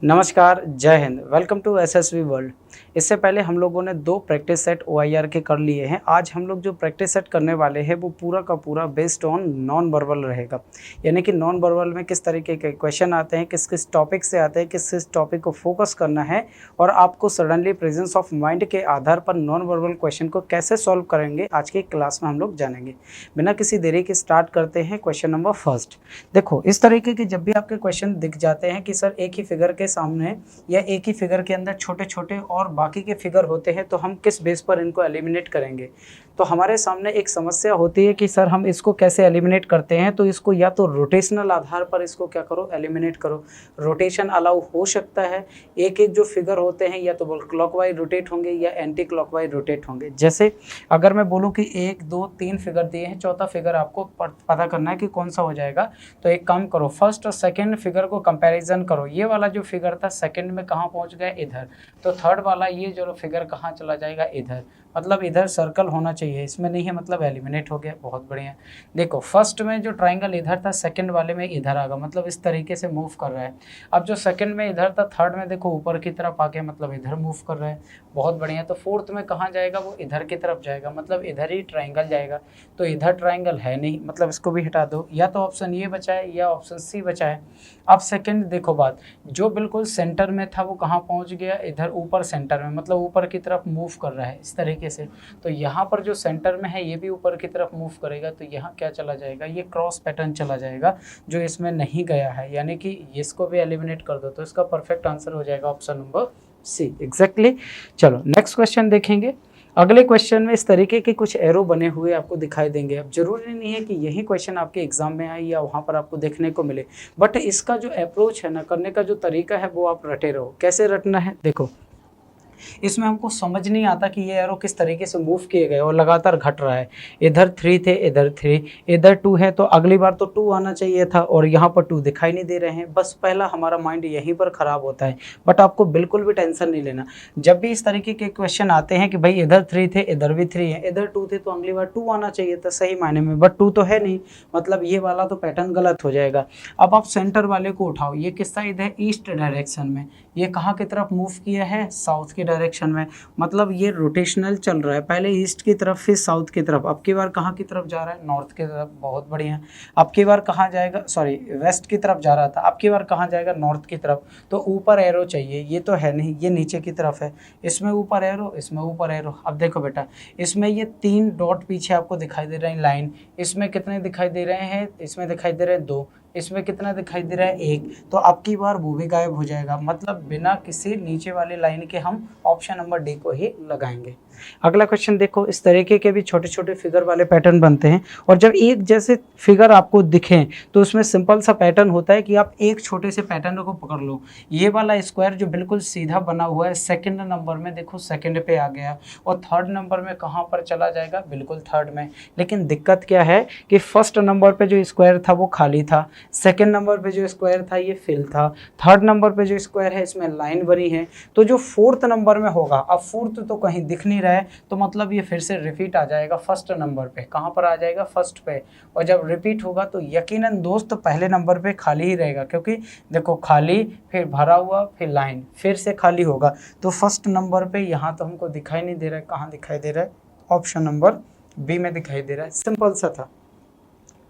नमस्कार, जय हिंद। Welcome to SSV world. इससे पहले हम लोगों ने 2 प्रैक्टिस सेट ओआईआर के कर लिए हैं। आज हम लोग जो प्रैक्टिस सेट करने वाले हैं वो पूरा का पूरा बेस्ड ऑन नॉन वर्बल रहेगा। यानी कि नॉन वर्बल में किस तरीके के क्वेश्चन आते हैं, किस-किस टॉपिक से आते हैं, किस-किस टॉपिक को फोकस करना है और आपको सडनली प्रेजेंस ऑफ माइंड के आधार पर नॉन वर्बल क्वेश्चन को कैसे सॉल्व करेंगे, आज की क्लास में हम लोग जानेंगे। बिना किसी देरी के स्टार्ट करते हैं क्वेश्चन नंबर फर्स्ट। देखो, इस तरीके के जब भी आपके क्वेश्चन दिख जाते हैं कि सर एक ही फिगर के सामने या एक ही फिगर के अंदर छोटे-छोटे और बाकी के फिगर होते हैं, तो हम किस बेस पर इनको एलिमिनेट करेंगे। तो हमारे सामने एक समस्या होती है कि सर हम इसको कैसे एलिमिनेट करते हैं, तो इसको या तो रोटेशनल आधार पर इसको क्या करो, एलिमिनेट करो। रोटेशन अलाउ हो सकता है। एक-एक जो फिगर होते हैं या तो क्लॉकवाइज रोटेट होंगे या एंटी क्लॉकवाइज रोटेट होंगे। जैसे अगर मैं बोलूँ कि 1, 2, 3 फिगर दिए हैं, चौथा फिगर आपको पता करना है कि कौन सा हो जाएगा। तो एक काम करो, फर्स्ट और सेकंड फिगर को कंपैरिजन करो। ये वाला जो फिगर था सेकंड में कहाँ पहुँच गया, इधर। तो थर्ड वाला ये जो फिगर कहाँ चला जाएगा, इधर। मतलब इधर सर्कल होना चाहिए, इसमें नहीं है, मतलब एलिमिनेट हो गया। बहुत बढ़िया। देखो, फर्स्ट में जो ट्राइंगल इधर था, सेकंड वाले में इधर आ गया, मतलब इस तरीके से मूव कर रहा है। अब जो सेकंड में इधर था, थर्ड में देखो ऊपर की तरफ आ गया, मतलब इधर मूव कर रहा है। बहुत बढ़िया। तो फोर्थ में कहाँ जाएगा, वो इधर की तरफ जाएगा, मतलब इधर ही ट्राइंगल जाएगा। तो इधर ट्राइंगल है नहीं, मतलब इसको भी हटा दो। या तो ऑप्शन ये बचा है या ऑप्शन सी बचा है। अब सेकंड देखो बात, जो बिल्कुल सेंटर में था वो कहाँ पहुँच गया, इधर ऊपर सेंटर में, मतलब ऊपर की तरफ मूव कर रहा है इस तरीके से। तो यहाँ पर जो सेंटर में है ये भी ऊपर की तरफ मूव करेगा, तो यहाँ क्या चला जाएगा, ये क्रॉस पैटर्न चला जाएगा जो इसमें नहीं गया है। यानी कि इसको भी एलिमिनेट कर दो, तो इसका परफेक्ट आंसर हो जाएगा ऑप्शन नंबर सी। एग्जैक्टली। चलो नेक्स्ट क्वेश्चन देखेंगे। अगले क्वेश्चन में इस तरीके के कुछ एरो बने हुए आपको दिखाई देंगे। अब जरूरी नहीं है कि यही क्वेश्चन आपके एग्जाम में आए या वहाँ पर आपको देखने को मिले, बट इसका जो अप्रोच है ना, करने का जो तरीका है वो आप रटे रहो। कैसे रटना है, देखो, इसमें हमको समझ नहीं आता कि ये एरो किस तरीके से मूव किए गए और लगातार घट रहा है। इधर 3 थे, इधर 3, इधर 2 है, तो अगली बार तो 2 आना चाहिए था और यहाँ पर 2 दिखाई नहीं दे रहे हैं। बस पहला हमारा माइंड यहीं पर खराब होता है। बट आपको बिल्कुल भी टेंशन नहीं लेना। जब भी इस तरीके के क्वेश्चन आते हैं कि भाई इधर 3 थे, इधर भी 3 है, इधर 2 थे, तो अगली बार 2 आना चाहिए था सही मायने में, बट 2 तो है नहीं, मतलब ये वाला तो पैटर्न गलत हो जाएगा। अब आप सेंटर वाले को उठाओ, ये किस साइड है, ईस्ट डायरेक्शन में। ये कहाँ की तरफ मूव किया है, साउथ की डायरेक्शन में, मतलब ये रोटेशनल चल रहा है। पहले ईस्ट की तरफ फिर साउथ की तरफ, अब की बार कहाँ की तरफ जा रहा है, नॉर्थ की तरफ। बहुत बढ़िया। अब की बार कहाँ जाएगा, सॉरी वेस्ट की तरफ जा रहा था, अब की बार कहाँ जाएगा, नॉर्थ की तरफ। तो ऊपर एरो चाहिए, ये तो है नहीं, ये नीचे की तरफ है। इसमें ऊपर एरो, इसमें ऊपर एरो। अब देखो बेटा, इसमें ये 3 डॉट पीछे आपको दिखाई दे रहे हैं, लाइन। इसमें कितने दिखाई दे रहे हैं, इसमें दिखाई दे रहे हैं 2, इसमें कितना दिखाई दे रहा है 1। तो अब की बार वो भी गायब हो जाएगा, मतलब बिना किसी नीचे वाली लाइन के हम ऑप्शन नंबर डी को ही लगाएंगे। अगला क्वेश्चन देखो, इस तरीके के भी छोटे छोटे फिगर वाले पैटर्न बनते हैं और जब एक जैसे फिगर आपको दिखें तो उसमें सिंपल सा पैटर्न होता है कि आप एक छोटे से पैटर्न को पकड़ लो। ये वाला स्क्वायर जो बिल्कुल सीधा बना हुआ है, सेकंड नंबर में देखो, सेकंड पे आ गया, और थर्ड नंबर में कहाँ पर चला जाएगा, बिल्कुल थर्ड में। लेकिन दिक्कत क्या है कि फर्स्ट नंबर पे जो स्क्वायर था वो खाली था, सेकेंड नंबर पे जो स्क्वायर था ये फिल था, थर्ड नंबर पे जो स्क्वायर है इसमें लाइन बनी है। तो जो फोर्थ नंबर में होगा, अब फोर्थ तो कहीं दिख नहीं रहा है, तो मतलब ये फिर से रिपीट आ जाएगा फर्स्ट नंबर पे। कहाँ पर आ जाएगा, फर्स्ट पे। और जब रिपीट होगा तो यकीनन दोस्त पहले नंबर पे खाली ही रहेगा, क्योंकि देखो खाली, फिर भरा हुआ, फिर लाइन, फिर से खाली होगा। तो फर्स्ट नंबर पे यहाँ तो हमको दिखाई नहीं दे रहा है, कहाँ दिखाई दे रहा है, ऑप्शन नंबर बी में दिखाई दे रहा है। सिंपल सा था।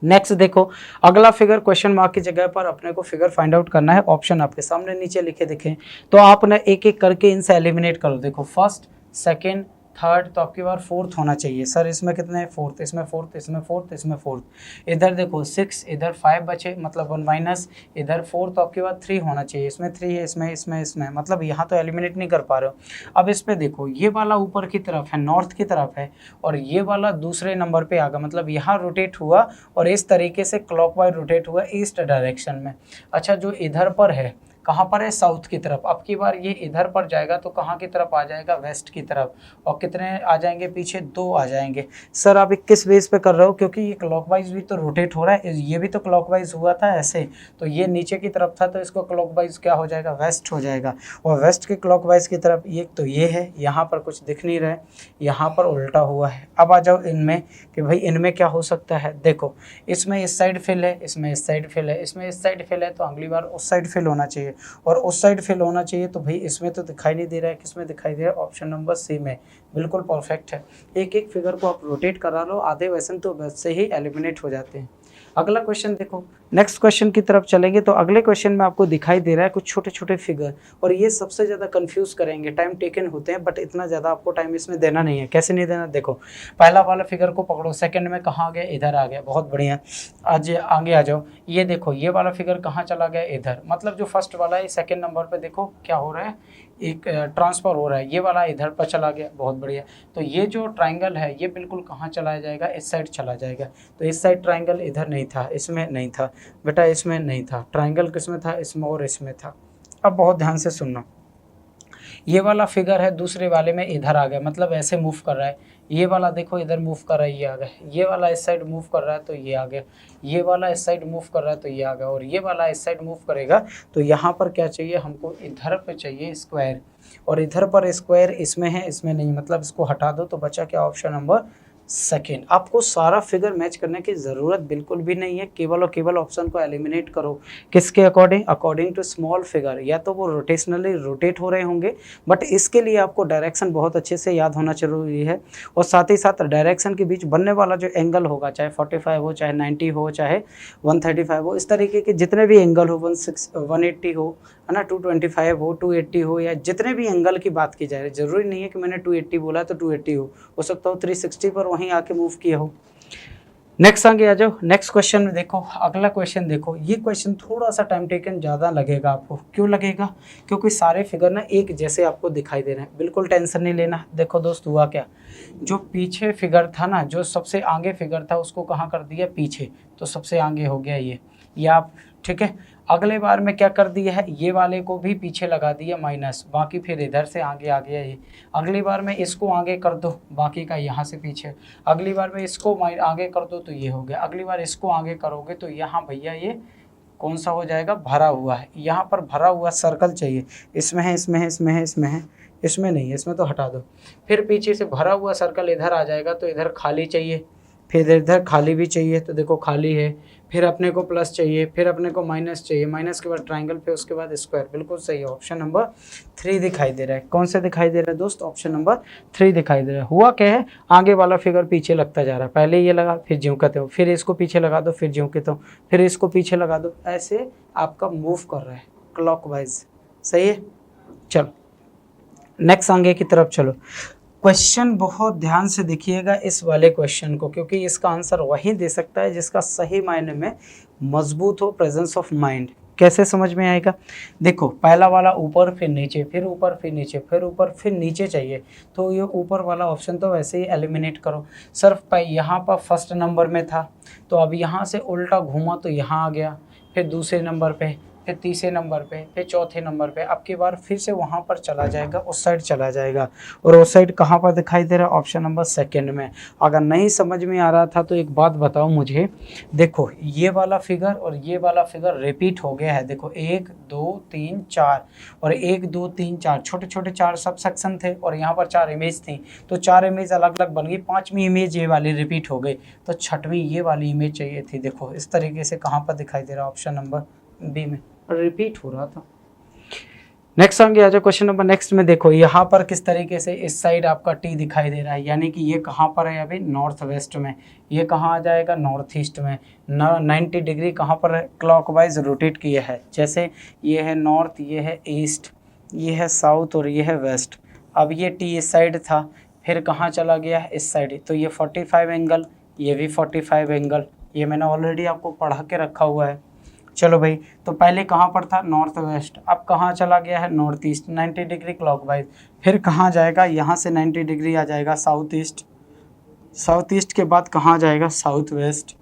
नेक्स्ट देखो, अगला फिगर क्वेश्चन मार्क की जगह पर अपने को फिगर फाइंड आउट करना है। ऑप्शन आपके सामने नीचे लिखे दिखे, तो आप ना एक एक करके इनसे एलिमिनेट करो। देखो फर्स्ट, सेकंड, थर्ड, तो आपकी बार फोर्थ होना चाहिए। सर इसमें कितने हैं, फोर्थ, इसमें फोर्थ, इसमें फोर्थ, इसमें फोर्थ। इधर देखो 6, इधर 5 बचे, मतलब 1 माइनस, इधर 4, तो आपके बाद 3 होना चाहिए। इसमें 3 है, इसमें, मतलब यहाँ तो एलिमिनेट नहीं कर पा रहे हो। अब इस पे देखो, ये वाला ऊपर की तरफ है, नॉर्थ की तरफ है, और ये वाला दूसरे नंबर पे आ गया, मतलब यहाँ रोटेट हुआ और इस तरीके से क्लॉकवाइज रोटेट हुआ ईस्ट डायरेक्शन में। अच्छा, जो इधर पर है, कहाँ पर है, साउथ की तरफ। अब की बार ये इधर पर जाएगा तो कहाँ की तरफ आ जाएगा, वेस्ट की तरफ। और कितने आ जाएंगे पीछे, 2 आ जाएंगे। सर आप 21 बेस पे कर रहे हो, क्योंकि ये क्लॉकवाइज भी तो रोटेट हो रहा है, ये भी तो क्लॉकवाइज हुआ था ऐसे, तो ये नीचे की तरफ था, तो इसको क्लॉकवाइज क्या हो जाएगा, वेस्ट हो जाएगा। और वेस्ट के क्लॉकवाइज की तरफ ये तो ये है, यहाँ पर कुछ दिख नहीं रहा है, यहाँ पर उल्टा हुआ है। अब आ जाओ इनमें कि भाई इनमें क्या हो सकता है। देखो, इसमें इस साइड फिल है, इसमें इस साइड फिल है, इसमें इस साइड फिल है, तो अगली बार उस साइड फिल होना चाहिए। और उस साइड फिल होना चाहिए, तो भाई इसमें तो दिखाई नहीं दे रहा है, किसमें दिखाई दे रहा है, ऑप्शन नंबर सी में, बिल्कुल परफेक्ट है। एक एक फिगर को आप रोटेट करा लो, आधे क्वेश्चन तो वैसे ही एलिमिनेट हो जाते हैं। अगला क्वेश्चन देखो, नेक्स्ट क्वेश्चन की तरफ चलेंगे तो अगले क्वेश्चन में आपको दिखाई दे रहा है कुछ छोटे छोटे फिगर, और ये सबसे ज़्यादा कंफ्यूज करेंगे, टाइम टेकन होते हैं, बट इतना ज़्यादा आपको टाइम इसमें देना नहीं है। कैसे नहीं देना, देखो पहला वाला फिगर को पकड़ो, सेकंड में कहाँ आ गया, इधर आ गया, बहुत बढ़िया। आज आगे आ जाओ, ये देखो ये वाला फिगर कहाँ चला गया, इधर, मतलब जो फर्स्ट वाला है सेकंड नंबर पे देखो क्या हो रहा है, एक ट्रांसफर हो रहा है, ये वाला इधर पर चला गया, बहुत बढ़िया। तो ये जो ट्राइंगल है ये बिल्कुल कहाँ चलाया जाएगा, इस साइड चला जाएगा। तो इस साइड ट्राइंगल इधर नहीं था, इसमें नहीं था बेटा, इसमें नहीं था, ट्राइंगल किसमें था, इसमें और इसमें था। अब बहुत ध्यान से सुनना, ये वाला फिगर है दूसरे वाले में इधर आ गया, मतलब ऐसे मूव कर रहा है, ये वाला देखो इधर मूव कर रहा है, ये आ गया, ये वाला इस साइड मूव कर रहा है तो ये आ गया, ये वाला इस साइड मूव कर रहा है तो ये आ गया, और ये वाला इस साइड मूव करेगा तो यहाँ पर क्या चाहिए हमको, इधर पे चाहिए स्क्वायर, और इधर पर स्क्वायर इसमें है, इसमें नहीं, मतलब इसको हटा दो तो बचा क्या, ऑप्शन नंबर सेकेंड। आपको सारा फिगर मैच करने की ज़रूरत बिल्कुल भी नहीं है, केवल और केवल ऑप्शन को एलिमिनेट करो। किसके according, according to small figure, या तो वो रोटेशनली रोटेट हो रहे होंगे, बट इसके लिए आपको डायरेक्शन बहुत अच्छे से याद होना जरूरी है, और साथ ही साथ डायरेक्शन के बीच बनने वाला जो एंगल होगा, चाहे 45 हो, चाहे 90 हो, चाहे 135 हो, इस तरीके के जितने भी एंगल हो, 180 हो, है ना, 225 हो, 280 हो, या जितने भी एंगल की बात की जाए, जरूरी नहीं है कि मैंने 280 बोला तो 280 हो सकता हो 360 पर वहीं आके मूव किए हो। नेक्स्ट आगे आ जाओ, नेक्स्ट क्वेश्चन में देखो, अगला क्वेश्चन देखो, ये क्वेश्चन थोड़ा सा टाइम टेकन ज़्यादा लगेगा आपको, क्यों लगेगा, क्योंकि सारे फिगर ना एक जैसे आपको दिखाई दे रहे हैं, बिल्कुल टेंशन नहीं लेना। देखो दोस्त हुआ क्या, जो पीछे फिगर था ना, जो सबसे आगे फिगर था उसको कहाँ कर दिया, पीछे, तो सबसे आगे हो गया ये आप, ठीक है। अगले बार में क्या कर दिया है, ये वाले को भी पीछे लगा दिया माइनस, बाकी फिर इधर से आगे आ गया ये। अगली बार में इसको आगे कर दो, बाकी का यहाँ से पीछे। अगली बार में इसको आगे कर दो तो ये हो गया। अगली बार इसको आगे करोगे तो यहाँ भैया ये कौन सा हो जाएगा, भरा हुआ है। यहाँ पर भरा हुआ सर्कल चाहिए, इसमें है, इसमें है, इसमें है, इसमें है, इसमें नहीं है, इसमें तो हटा दो। फिर पीछे से भरा हुआ सर्कल इधर आ जाएगा तो इधर खाली चाहिए, फिर इधर खाली भी चाहिए, तो देखो खाली है, फिर अपने को प्लस चाहिए, फिर अपने को माइनस चाहिए, माइनस के बाद ट्राइंगल, फिर उसके बाद स्क्वायर। बिल्कुल सही है, ऑप्शन नंबर 3 दिखाई दे रहा है। कौन सा दिखाई दे रहा है दोस्त, ऑप्शन नंबर 3 दिखाई दे रहा है। हुआ क्या है, आगे वाला फिगर पीछे लगता जा रहा है, पहले ये लगा, फिर ज्यों कहते हो, फिर इसको पीछे लगा दो, फिर ज्यों कहते हो, फिर इसको पीछे लगा दो, ऐसे आपका मूव कर रहा है क्लॉकवाइज। सही है, चलो नेक्स्ट आगे की तरफ चलो। क्वेश्चन बहुत ध्यान से देखिएगा इस वाले क्वेश्चन को, क्योंकि इसका आंसर वही दे सकता है जिसका सही मायने में मजबूत हो प्रेजेंस ऑफ माइंड। कैसे समझ में आएगा, देखो पहला वाला ऊपर फिर नीचे, फिर ऊपर फिर नीचे, फिर ऊपर फिर नीचे चाहिए, तो ये ऊपर वाला ऑप्शन तो वैसे ही एलिमिनेट करो। सिर्फ यहाँ पर फर्स्ट नंबर में था, तो अब यहाँ से उल्टा घूमा तो यहाँ आ गया, फिर दूसरे नंबर पे, फिर तीसरे नंबर पे, फिर चौथे नंबर पे, अब की बार फिर से वहाँ पर चला जाएगा, उस साइड चला जाएगा, और उस साइड कहाँ पर दिखाई दे रहा है, ऑप्शन नंबर सेकंड में। अगर नहीं समझ में आ रहा था तो एक बात बताओ मुझे, देखो ये वाला फिगर और ये वाला फिगर रिपीट हो गया है, देखो 1 2 3 4, और 1 2 3 4 छोटे छोटे 4 सब सेक्शन थे, और यहाँ पर 4 इमेज थी, तो 4 इमेज अलग अलग बन गई, 5वीं इमेज ये वाली रिपीट हो गई, तो 6वीं ये वाली इमेज चाहिए थी। देखो इस तरीके से कहाँ पर दिखाई दे रहा है, ऑप्शन नंबर बी में रिपीट हो रहा था। नेक्स्ट आगे आ जाओ, क्वेश्चन नंबर नेक्स्ट में देखो, यहाँ पर किस तरीके से इस साइड आपका टी दिखाई दे रहा है, यानी कि ये कहाँ पर है अभी, नॉर्थ वेस्ट में, ये कहाँ आ जाएगा, नॉर्थ ईस्ट में। 90 डिग्री कहाँ पर है, क्लॉकवाइज रोटेट किया है, जैसे ये है नॉर्थ, ये है ईस्ट, ये है साउथ, और ये है वेस्ट। अब ये टी इस साइड था, फिर कहाँ चला गया है, इस साइड, तो ये 45 एंगल, ये भी 45 एंगल, ये मैंने ऑलरेडी आपको पढ़ा के रखा हुआ है। चलो भाई, तो पहले कहाँ पर था, नॉर्थ वेस्ट, अब कहाँ चला गया है, नॉर्थ ईस्ट, 90 डिग्री क्लॉकवाइज, फिर कहाँ जाएगा, यहाँ से 90 डिग्री आ जाएगा साउथ ईस्ट, साउथ ईस्ट के बाद कहाँ जाएगा, साउथ वेस्ट,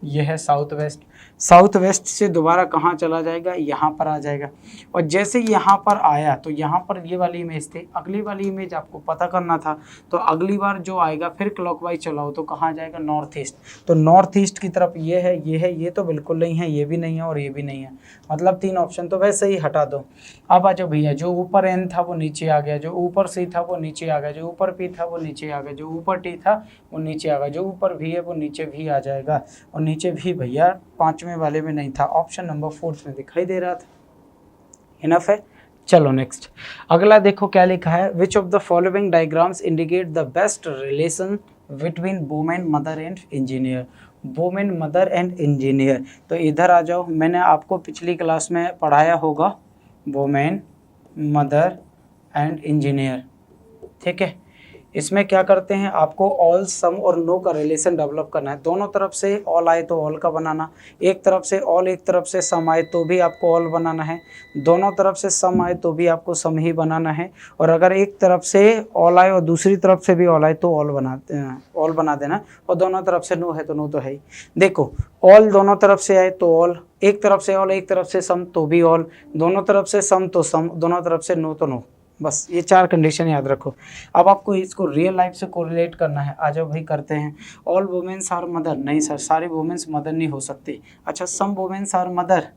ये है साउथ वेस्ट, साउथ वेस्ट से दोबारा कहाँ चला जाएगा, यहाँ पर आ जाएगा, और जैसे यहाँ पर आया तो यहाँ पर ये वाली इमेज थी, अगली वाली इमेज आपको पता करना था, तो अगली बार जो आएगा फिर क्लॉकवाइज चलाओ तो कहाँ जाएगा, नॉर्थ ईस्ट, तो नॉर्थ ईस्ट की तरफ ये है, ये है, ये तो बिल्कुल नहीं है, ये भी नहीं है, और ये भी नहीं है, मतलब 3 ऑप्शन तो वैसे ही हटा दो। अब आ जाओ भैया, जो ऊपर एन था वो नीचे आ गया, जो ऊपर सी था वो नीचे आ गया, जो ऊपर पी था वो नीचे आ गया, जो ऊपर टी था वो नीचे आ गया, जो ऊपर भी है वो नीचे भी आ जाएगा, और नीचे भी भैया 5वें वाले में नहीं था, ऑप्शन नंबर 4 में दिखाई दे रहा था। इनफ है। चलो नेक्स्ट, अगला देखो क्या लिखा है, which of the following diagrams indicate the best relation between women mother and engineer. Women mother and engineer, तो इधर आ जाओ, मैंने आपको पिछली क्लास में पढ़ाया होगा वुमेन मदर एंड इंजीनियर, ठीक है। इसमें क्या करते हैं, आपको ऑल, सम और नो का रिलेशन डेवलप करना है। दोनों तरफ से ऑल आए तो ऑल का बनाना, एक तरफ से ऑल एक तरफ से सम आए तो भी आपको ऑल बनाना है, दोनों तरफ से सम आए तो भी आपको सम ही बनाना है, और अगर एक तरफ से ऑल आए और दूसरी तरफ से भी ऑल आए तो ऑल बना देना, और दोनों तरफ से नो है तो नो तो है ही। देखो ऑल दोनों तरफ से आए तो ऑल, एक तरफ से ऑल एक तरफ से सम तो भी ऑल, दोनों तरफ से सम तो सम, दोनों तरफ से नो तो नो। बस ये 4 कंडीशन याद रखो। अब आपको इसको रियल लाइफ से कोरिलेट करना है, आ जाओ भाई करते हैं। ऑल वुमेन्स आर मदर, नहीं सर सारी वुमेन्स मदर नहीं हो सकती। अच्छा सम वुमेन्स आर मदर,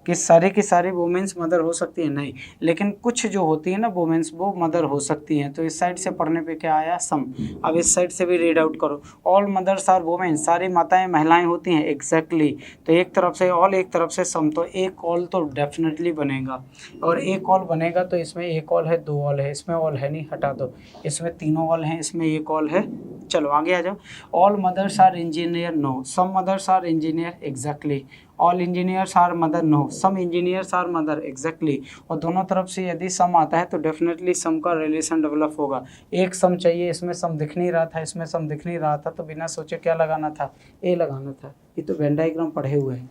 कि सारे की सारी वुमेन्स मदर हो सकती है, नहीं, लेकिन कुछ जो होती है ना वुमेन्स वो मदर हो सकती हैं। तो इस साइड से पढ़ने पे क्या आया, सम। अब इस साइड से भी रीड आउट करो, ऑल मदर्स आर वुमेन्स, सारी माताएं महिलाएं होती हैं, एग्जैक्टली। तो एक तरफ से ऑल एक तरफ से सम, तो एक ऑल तो डेफिनेटली बनेगा, और एक ऑल बनेगा तो इसमें एक ऑल है, 2 ऑल है, इसमें ऑल है नहीं, हटा दो, इसमें 3 ऑल हैं, इसमें एक ऑल है। चलो आगे आ जाओ, all mothers are engineer, no, some mothers are engineer, exactly, all engineers are mother, no, some engineers are mother, exactly. और दोनों तरफ से यदि सम आता है तो डेफिनेटली सम का रिलेशन डेवलप होगा। एक सम चाहिए, इसमें सम दिख नहीं रहा था, इसमें सम दिख नहीं रहा था, तो बिना सोचे क्या लगाना था, ए लगाना था। ये तो वेन डायग्राम पढ़े हुए हैं।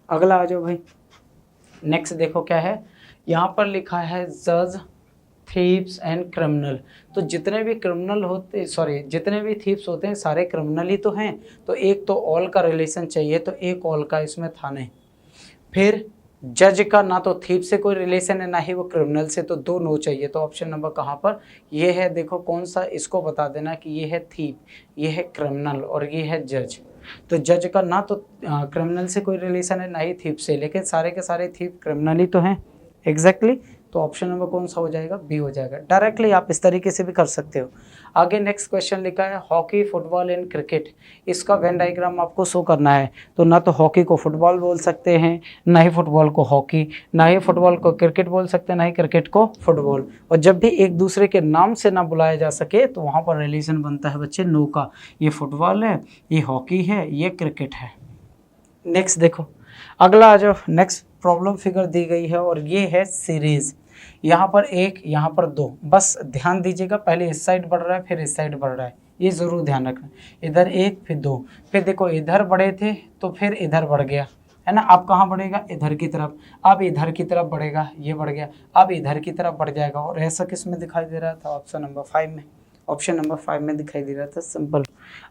अगला आ जाओ भाई, नेक्स्ट देखो क्या है, यहाँ पर लिखा है जज, थीव्स एंड क्रिमिनल। तो जितने भी क्रिमिनल होते, सॉरी जितने भी थीव्स होते हैं सारे क्रिमिनल ही तो हैं, तो एक तो ऑल का रिलेशन चाहिए, तो एक ऑल का इसमें था नहीं। फिर जज का ना तो थीव से कोई रिलेशन है ना ही वो क्रिमिनल से, तो 2 नो चाहिए। तो ऑप्शन नंबर कहाँ पर, ये है, देखो कौन सा, इसको बता देना कि ये है थीव, ये है क्रिमिनल और ये है जज। तो जज का ना तो क्रिमिनल से कोई रिलेशन है ना ही थीव से, लेकिन सारे के सारे थीव क्रिमिनल ही तो हैं, एग्जैक्टली। तो ऑप्शन नंबर कौन सा हो जाएगा, बी हो जाएगा। डायरेक्टली आप इस तरीके से भी कर सकते हो। आगे नेक्स्ट क्वेश्चन लिखा है हॉकी, फुटबॉल एंड क्रिकेट। इसका वेन डायग्राम आपको शो करना है। तो ना तो हॉकी को फुटबॉल बोल सकते हैं, ना ही फुटबॉल को हॉकी, ना ही फुटबॉल को क्रिकेट बोल सकते हैं, ना ही क्रिकेट को फुटबॉल। और जब भी एक दूसरे के नाम से ना बुलाया जा सके तो वहाँ पर रिलेशन बनता है बच्चे नो का। ये फुटबॉल है, ये हॉकी है, ये क्रिकेट है। नेक्स्ट देखो, अगला आ जाओ, नेक्स्ट प्रॉब्लम फिगर दी गई है और ये है सीरीज। यहाँ पर 1, यहाँ पर 2, बस ध्यान दीजिएगा, पहले इस साइड बढ़ रहा है फिर इस साइड बढ़ रहा है, ये ज़रूर ध्यान रखना। इधर 1 फिर 2, फिर देखो इधर बढ़े थे तो फिर इधर बढ़ गया है ना। अब कहाँ बढ़ेगा, इधर की तरफ, अब इधर की तरफ बढ़ेगा, ये बढ़ गया, अब इधर की तरफ बढ़ जाएगा। और ऐसा किस में दिखाई दे रहा था, ऑप्शन नंबर 5 में, ऑप्शन नंबर 5 में दिखाई दे रहा था, सिंपल।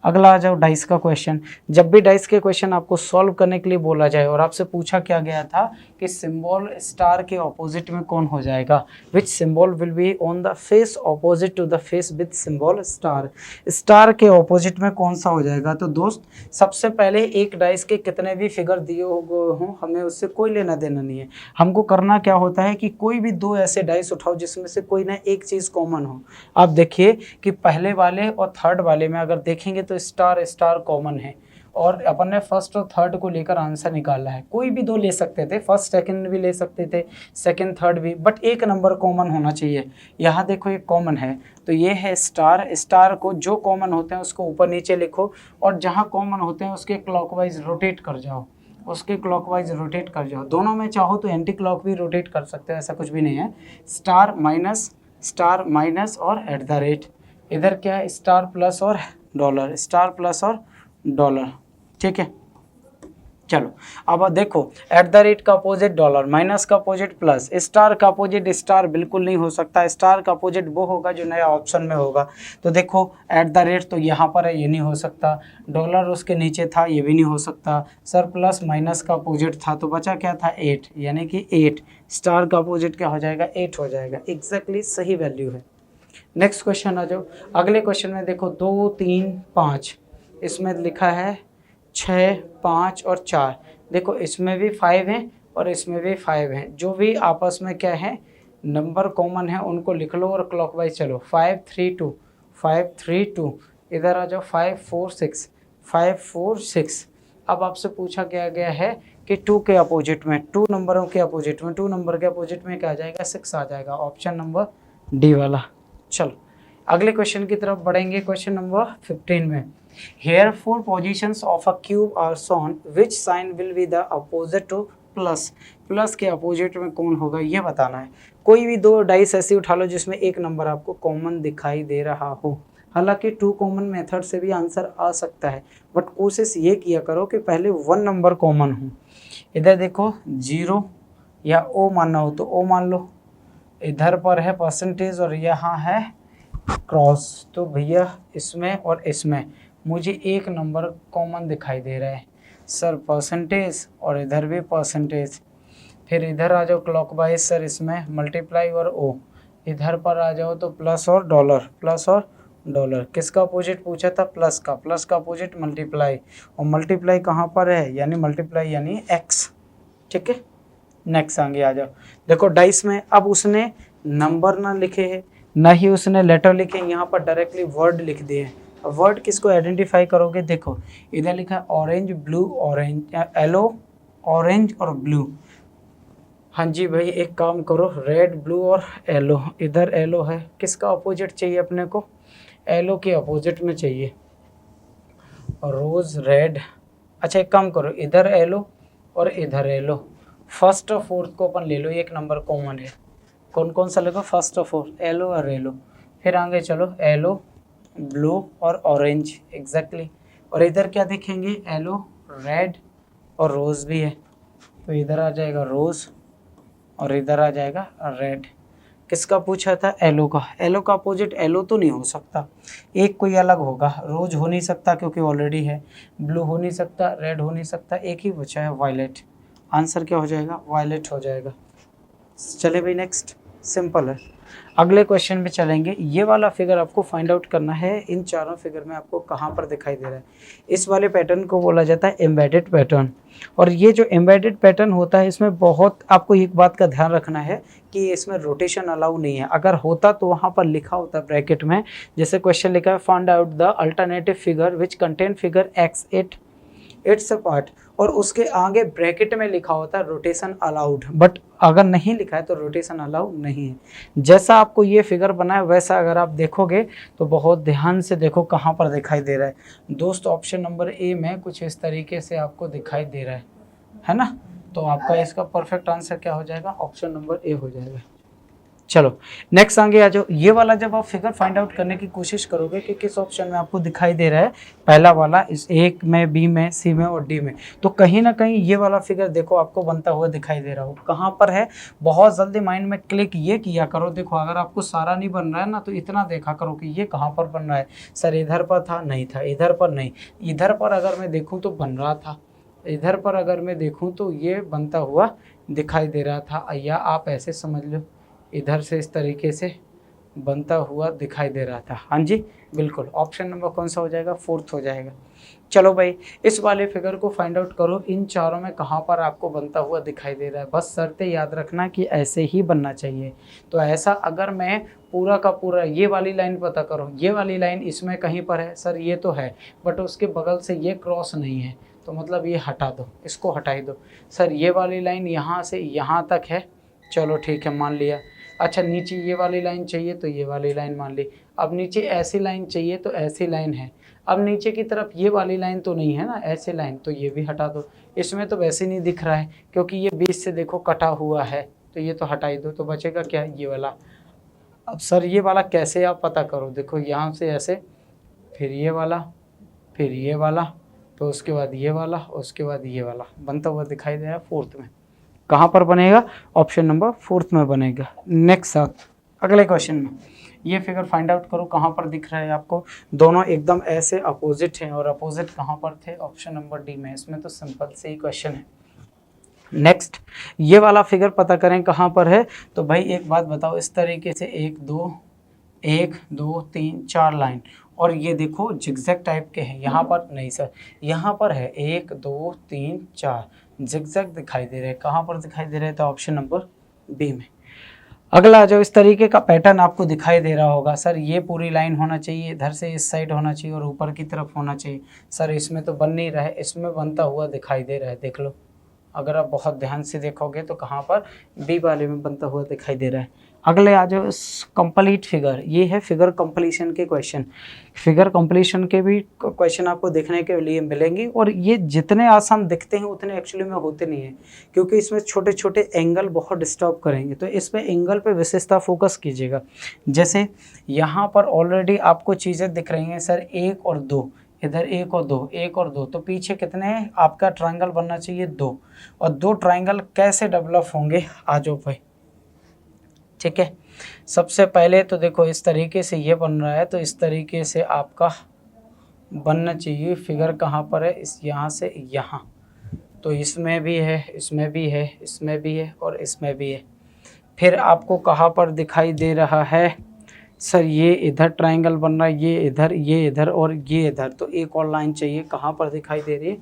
अगला आ जाओ डाइस का क्वेश्चन। जब भी डाइस के क्वेश्चन आपको सॉल्व करने के लिए बोला जाए और आपसे पूछा क्या गया था कि सिंबल स्टार के ऑपोजिट में कौन हो जाएगा, which symbol will be on the face opposite to the face with symbol star. Star के ऑपोजिट में कौन सा हो जाएगा। तो दोस्त सबसे पहले एक डाइस के कितने भी फिगर दिए हों हमें उससे कोई लेना देना नहीं है। हमको करना क्या होता है कि कोई भी 2 ऐसे डाइस उठाओ जिसमें से कोई ना एक चीज़ कॉमन हो। आप देखिए कि पहले वाले और थर्ड वाले में अगर देखेंगे तो स्टार स्टार कॉमन है, और अपन ने फर्स्ट और थर्ड को लेकर आंसर निकाला है। कोई भी 2 ले सकते थे, फर्स्ट सेकंड भी ले सकते थे, सेकंड थर्ड भी, बट एक नंबर कॉमन होना चाहिए। यहाँ देखो एक कॉमन है, तो ये है स्टार। स्टार को जो कॉमन होते हैं उसको ऊपर नीचे लिखो, और जहाँ कॉमन होते हैं उसके क्लॉकवाइज रोटेट कर जाओ, उसके क्लॉकवाइज रोटेट कर जाओ। दोनों में चाहो तो एंटी क्लॉक भी रोटेट कर सकते हो, ऐसा कुछ भी नहीं है। स्टार माइनस और एट द रेट, इधर क्या है स्टार प्लस और डॉलर, स्टार प्लस और डॉलर, ठीक है। चलो अब देखो, एट द रेट का अपोजिट डॉलर, माइनस का अपोजिट प्लस, स्टार का अपोजिट स्टार बिल्कुल नहीं हो सकता। स्टार का अपोजिट वो होगा जो नया ऑप्शन में होगा। तो देखो एट द रेट तो यहाँ पर है, ये नहीं हो सकता। डॉलर उसके नीचे था, ये भी नहीं हो सकता। सर प्लस माइनस का अपोजिट था, तो बचा क्या था 8, यानी कि 8। स्टार का अपोजिट क्या हो जाएगा 8 हो जाएगा, एग्जैक्टली सही वैल्यू है। नेक्स्ट क्वेश्चन आ जाओ। अगले क्वेश्चन में देखो 2, 3, 5, इसमें लिखा है 6, 5 और 4। देखो इसमें भी 5 है और इसमें भी 5 है, जो भी आपस में क्या है नंबर कॉमन है उनको लिख लो और क्लॉकवाइज चलो। 5, 3, 2, 5, 3, 2, इधर आ जाओ 5, 4, 6, 5, 4, 6। अब आपसे पूछा गया है कि 2 के अपोजिट में, 2 नंबरों के अपोजिट में, 2 नंबर के अपोजिट में क्या आ जाएगा, 6 आ जाएगा, ऑप्शन नंबर डी वाला। चलो अगले क्वेश्चन की तरफ बढ़ेंगे, क्वेश्चन नंबर 15 में। Here 4 positions of a cube are shown, which sign will be the opposite to plus. Plus के अपोजिट में कौन होगा ये बताना है। कोई भी 2 डाइस ऐसी उठा लो जिसमें एक नंबर आपको कॉमन दिखाई दे रहा हो। हालांकि 2 कॉमन मेथड से भी आंसर आ सकता है, बट कोशिश ये किया करो कि पहले 1 नंबर कॉमन हो। इधर देखो 0 या ओ मानना हो तो ओ मान लो, इधर पर है परसेंटेज और यहाँ है क्रॉस, तो भैया इसमें और इसमें मुझे एक नंबर कॉमन दिखाई दे रहा है सर, परसेंटेज, और इधर भी परसेंटेज। फिर इधर आ जाओ क्लॉकवाइज सर, इसमें मल्टीप्लाई और ओ, इधर पर आ जाओ तो प्लस और डॉलर, प्लस और डॉलर। किसका अपोजिट पूछा था, प्लस का, प्लस का अपोजिट मल्टीप्लाई, और मल्टीप्लाई कहाँ पर है, यानी मल्टीप्लाई यानी एक्स। ठीक है, नेक्स्ट आगे आ जाओ। देखो डाइस में अब उसने नंबर ना लिखे हैं, ना ही उसने लेटर लिखे, यहाँ पर डायरेक्टली वर्ड लिख दिए हैं। अब वर्ड किसको आइडेंटिफाई करोगे, देखो इधर लिखा है orange blue orange, yellow orange और ब्लू। हाँ जी भाई, एक काम करो, रेड ब्लू और येलो, इधर येलो है, किसका अपोजिट चाहिए अपने को, येलो के अपोजिट में चाहिए, रोज रेड। अच्छा एक काम करो, इधर येलो और इधर येलो, फर्स्ट और फोर्थ को अपन ले लो, एक नंबर कॉमन है, कौन कौन सा लगो, फर्स्ट और फोर्थ, येलो और येलो। फिर आगे चलो, येलो ब्लू और ऑरेंज, एग्जैक्टली। और इधर क्या देखेंगे, येलो रेड और रोज़ भी है, तो इधर आ जाएगा रोज़ और इधर आ जाएगा रेड। किसका पूछा था, येलो का। येलो का अपोजिट येलो तो नहीं हो सकता, एक कोई अलग होगा, रोज हो नहीं सकता क्योंकि ऑलरेडी है, ब्लू हो नहीं सकता, रेड हो नहीं सकता, एक ही बचा है वायलेट। आंसर क्या हो जाएगा, वायलेट हो जाएगा। चले भाई नेक्स्ट, सिंपल है। अगले क्वेश्चन में चलेंगे। ये वाला फिगर आपको फाइंड आउट करना है, इन चारों फिगर में आपको कहाँ पर दिखाई दे रहा है। इस वाले पैटर्न को बोला जाता है एम्बेडेड पैटर्न। और ये जो एम्बेडेड पैटर्न होता है, इसमें बहुत आपको एक बात का ध्यान रखना है कि इसमें रोटेशन अलाउ नहीं है। अगर होता तो वहाँ पर लिखा होता ब्रैकेट में, जैसे क्वेश्चन लिखा है find out the alternative figure which contain figure x it's a part, और उसके आगे ब्रैकेट में लिखा होता है रोटेशन अलाउड, बट अगर नहीं लिखा है तो रोटेशन अलाउड नहीं है। जैसा आपको ये फिगर बना है वैसा अगर आप देखोगे तो बहुत ध्यान से देखो कहाँ पर दिखाई दे रहा है दोस्त, ऑप्शन नंबर ए में कुछ इस तरीके से आपको दिखाई दे रहा है ना। तो आपका इसका परफेक्ट आंसर क्या हो जाएगा, ऑप्शन नंबर ए हो जाएगा। चलो नेक्स्ट आगे आ जाओ। ये वाला जब आप फिगर फाइंड आउट करने की कोशिश करोगे कि किस ऑप्शन में आपको दिखाई दे रहा है, पहला वाला, इस एक में, बी में, सी में और डी में, तो कहीं ना कहीं ये वाला फिगर देखो आपको बनता हुआ दिखाई दे रहा हो। कहाँ पर है, बहुत जल्दी माइंड में क्लिक ये किया करो। देखो अगर आपको सारा नहीं बन रहा है ना, तो इतना देखा करो कि ये कहाँ पर बन रहा है। सर इधर पर था, नहीं था, इधर पर नहीं, इधर पर अगर मैं देखूँ तो बन रहा था, इधर पर अगर मैं देखूँ तो ये बनता हुआ दिखाई दे रहा था, या आप ऐसे समझ लो इधर से इस तरीके से बनता हुआ दिखाई दे रहा था। हाँ जी बिल्कुल, ऑप्शन नंबर कौन सा हो जाएगा, फोर्थ हो जाएगा। चलो भाई इस वाले फिगर को फाइंड आउट करो, इन चारों में कहाँ पर आपको बनता हुआ दिखाई दे रहा है। बस शर्तें याद रखना कि ऐसे ही बनना चाहिए। तो ऐसा अगर मैं पूरा का पूरा, ये वाली लाइन पता करो, ये वाली लाइन इसमें कहीं पर है, सर ये तो है बट उसके बगल से ये क्रॉस नहीं है, तो मतलब ये हटा दो, इसको हटाई दो। सर ये वाली लाइन यहाँ से यहाँ तक है, चलो ठीक है मान लिया। अच्छा नीचे ये वाली लाइन चाहिए तो ये वाली लाइन मान ली। अब नीचे ऐसी लाइन चाहिए तो ऐसी लाइन है। अब नीचे की तरफ ये वाली लाइन तो नहीं है ना, ऐसे लाइन, तो ये भी हटा दो। इसमें तो वैसे नहीं दिख रहा है क्योंकि ये बीच से देखो कटा हुआ है, तो ये तो हटाई दो, तो बचेगा क्या, ये वाला। अब सर ये वाला कैसे आप पता करो, देखो यहाँ से ऐसे, फिर ये वाला, फिर ये वाला, तो उसके बाद ये वाला, उसके बाद ये वाला बनता हुआ दिखाई दे रहा है फोर्थ में। कहाँ पर बनेगा, ऑप्शन नंबर फोर्थ में बनेगा। नेक्स्ट अगले क्वेश्चन में ये फिगर फाइंड आउट करो कहाँ पर दिख रहा है आपको। दोनों एकदम ऐसे अपोजिट हैं, और अपोजिट कहाँ पर थे, ऑप्शन नंबर डी में। इसमें तो सिंपल से ही क्वेश्चन है। नेक्स्ट ये वाला फिगर पता करें कहाँ पर है। तो भाई एक बात बताओ, इस तरीके से 1 2 3 4 लाइन, और ये देखो जिगजैग टाइप के हैं। यहाँ पर नहीं सर, यहाँ पर है 1 2 3 4 जिगजैग दिखाई दे रहे हैं। कहाँ पर दिखाई दे रहे हैं, तो ऑप्शन नंबर बी में। अगला आ जाओ, इस तरीके का पैटर्न आपको दिखाई दे रहा होगा। सर ये पूरी लाइन होना चाहिए, इधर से इस साइड होना चाहिए और ऊपर की तरफ होना चाहिए। सर इसमें तो बन नहीं रहा है, इसमें बनता हुआ दिखाई दे रहा है, देख लो। अगर आप बहुत ध्यान से देखोगे तो कहाँ पर, बी वाले में बनता हुआ दिखाई दे रहा है। अगले आ जाओ, कंप्लीट फिगर। ये है फिगर कंप्लीशन के क्वेश्चन। फिगर कंप्लीशन के भी क्वेश्चन आपको देखने के लिए मिलेंगे, और ये जितने आसान दिखते हैं उतने एक्चुअली में होते नहीं हैं, क्योंकि इसमें छोटे छोटे एंगल बहुत डिस्टर्ब करेंगे। तो इस पे एंगल पे विशेषता फोकस कीजिएगा। जैसे यहाँ पर ऑलरेडी आपको चीज़ें दिख रही हैं, सर 1 और 2, इधर 1 और 2, 1 और 2, तो पीछे कितने हैं, आपका ट्रायंगल बनना चाहिए 2, और 2 ट्रायंगल कैसे डेवलप होंगे, आ जाओ भाई। ठीक है, सबसे पहले तो देखो इस तरीके से ये बन रहा है, तो इस तरीके से आपका बनना चाहिए। फिगर कहाँ पर है, इस यहाँ से यहाँ, तो इसमें भी है, इसमें भी है, इसमें भी है और इसमें भी है। फिर आपको कहाँ पर दिखाई दे रहा है, सर ये इधर ट्रायंगल बन रहा है, ये इधर और ये इधर, तो एक और लाइन चाहिए। कहाँ पर दिखाई दे रही है,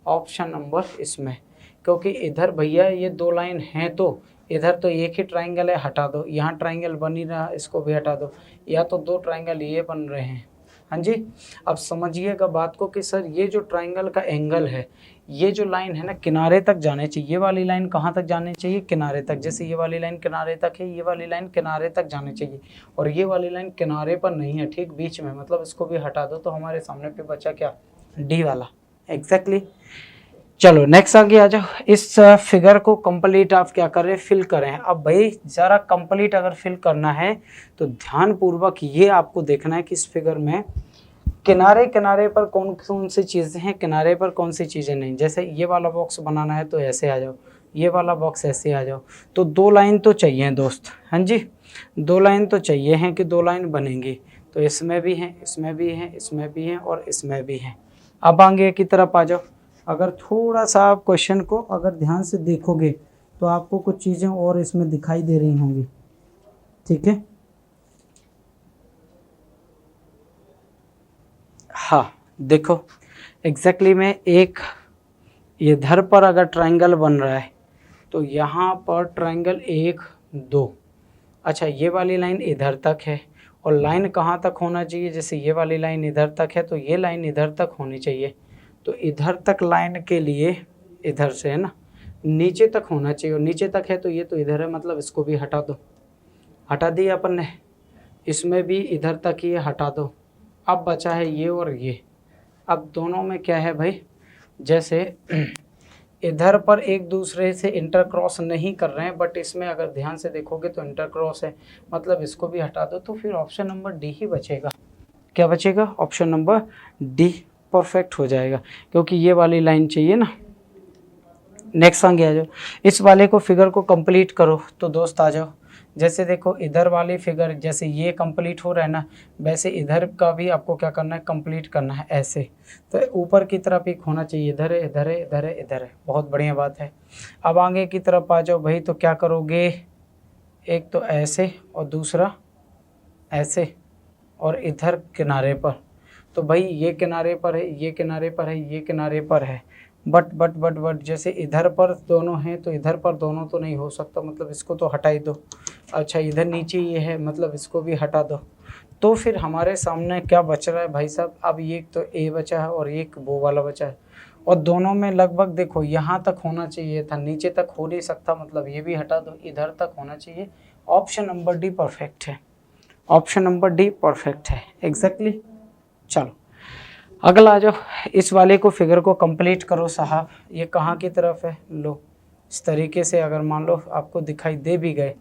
ऑप्शन नंबर इसमें, क्योंकि इधर भैया ये 2 लाइन हैं, तो इधर तो एक ही ट्रायंगल है, हटा दो। यहाँ ट्रायंगल बन ही रहा, इसको भी हटा दो। या तो 2 ट्रायंगल ये बन रहे हैं। हाँ जी, अब समझिएगा बात को कि सर ये जो ट्रायंगल का एंगल है, ये जो लाइन है ना किनारे तक जाने चाहिए। ये वाली लाइन कहाँ तक जानी चाहिए, किनारे तक। जैसे ये वाली लाइन किनारे तक है, ये वाली लाइन किनारे तक जानी चाहिए, और ये वाली लाइन किनारे पर नहीं है, ठीक बीच में, मतलब इसको भी हटा दो। तो हमारे सामने पे बचा क्या, डी वाला। एग्जैक्टली। चलो नेक्स्ट आगे आ जाओ। इस फिगर को कंप्लीट आप क्या करें, फिल करें। अब भाई ज़रा कंप्लीट अगर फिल करना है तो ध्यानपूर्वक ये आपको देखना है कि इस फिगर में किनारे किनारे पर कौन कौन सी चीज़ें हैं, किनारे पर कौन सी चीज़ें नहीं। जैसे ये वाला बॉक्स बनाना है तो ऐसे आ जाओ, ये वाला बॉक्स ऐसे आ जाओ। तो 2 लाइन तो चाहिए दोस्त। हाँ जी, 2 लाइन तो चाहिए हैं कि 2 लाइन बनेंगी। तो इसमें भी हैं, इसमें भी हैं, इसमें भी हैं और इसमें भी हैं। अब आगे की तरफ आ जाओ। अगर थोड़ा सा आप क्वेश्चन को अगर ध्यान से देखोगे तो आपको कुछ चीज़ें और इसमें दिखाई दे रही होंगी। ठीक है, हाँ देखो एग्जैक्टली में एक इधर पर अगर ट्रायंगल बन रहा है तो यहाँ पर ट्रायंगल 1 2, अच्छा ये वाली लाइन इधर तक है, और लाइन कहाँ तक होना चाहिए, जैसे ये वाली लाइन इधर तक है तो ये लाइन इधर तक होनी चाहिए। तो इधर तक लाइन के लिए इधर से है ना नीचे तक होना चाहिए, और नीचे तक है तो ये तो इधर है, मतलब इसको भी हटा दो। हटा दिया अपन ने, इसमें भी इधर तक ही हटा दो। अब बचा है ये और ये। अब दोनों में क्या है भाई, जैसे इधर पर एक दूसरे से इंटरक्रॉस नहीं कर रहे हैं, बट इसमें अगर ध्यान से देखोगे तो इंटरक्रॉस है, मतलब इसको भी हटा दो। तो फिर ऑप्शन नंबर डी ही बचेगा। क्या बचेगा, ऑप्शन नंबर डी परफेक्ट हो जाएगा, क्योंकि ये वाली लाइन चाहिए ना। नेक्स्ट आगे आ जाओ, इस वाले को फिगर को कंप्लीट करो। तो दोस्त आ जाओ, जैसे देखो इधर वाली फिगर जैसे ये कंप्लीट हो रहा है ना, वैसे इधर का भी आपको क्या करना है, कंप्लीट करना है ऐसे। तो ऊपर की तरफ एक होना चाहिए, इधर है, इधर है, इधर है, इधर है। बहुत बढ़िया बात है। अब आगे की तरफ आ जाओ भाई, तो क्या करोगे, एक तो ऐसे और दूसरा ऐसे, और इधर किनारे पर। तो भाई ये किनारे पर है, ये किनारे पर है, ये किनारे पर है, बट जैसे इधर पर दोनों हैं तो इधर पर दोनों तो नहीं हो सकता, मतलब इसको तो हटा ही दो। अच्छा इधर नीचे ये है, मतलब इसको भी हटा दो। तो फिर हमारे सामने क्या बच रहा है भाई साहब, अब ये तो ए बचा है और एक वो वाला बचा है, और दोनों में लगभग देखो यहाँ तक होना चाहिए था, नीचे तक हो नहीं सकता, मतलब ये भी हटा दो, इधर तक होना चाहिए। ऑप्शन नंबर डी परफेक्ट है, ऑप्शन नंबर डी परफेक्ट है एग्जैक्टली। चलो अगला आ जाओ, इस वाले को फिगर को कंप्लीट करो साहब। ये कहाँ की तरफ है, लो इस तरीके से अगर मान लो आपको दिखाई दे भी गए